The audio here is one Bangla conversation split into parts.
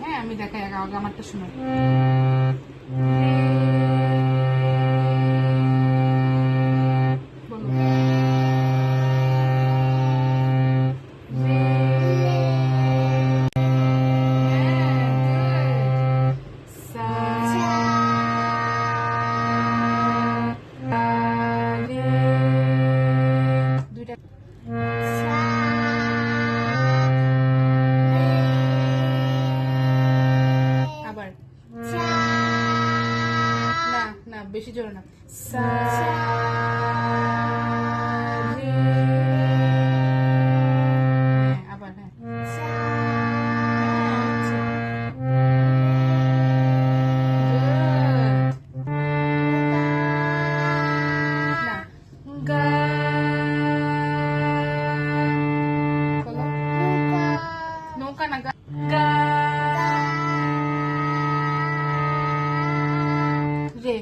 হ্যাঁ আমি দেখাই আগে আমারটা শুনো। বেশি জোরে না, সা রে, আবার হ্যাঁ নৌকা না, গা রে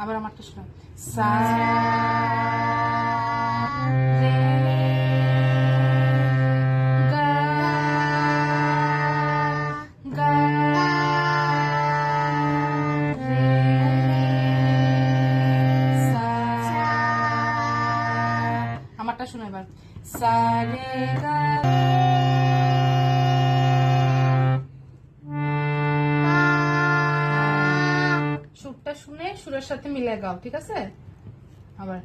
আবার আমারটা শোনো, সা রে গা গা রে সা, আমারটা শোনো এবার, সা রে গা সুরটা শুনে সুরের সাথে মিলে গাও, ঠিক আছে? আবার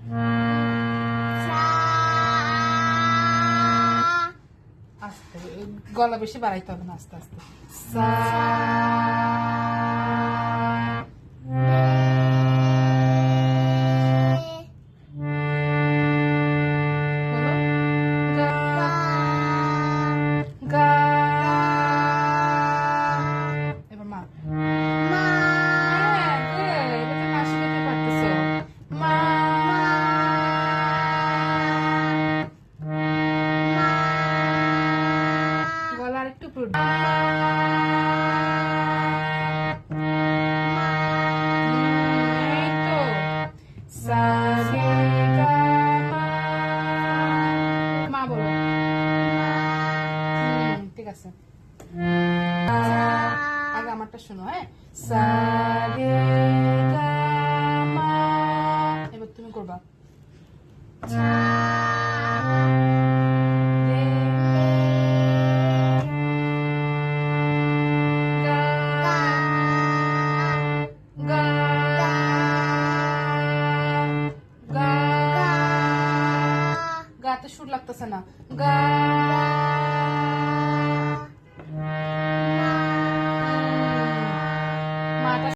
আস্তে, গলা বেশি বাড়াইতে হবে না, আস্তে আস্তে, সা গা, এবার মা মা বলো, ঠিক আছে। আগে আমারটা শোনো, হ্যাঁ, সা রে গা মা, এবার তুমি করবা গাতে সুর লাগতেছে না, গা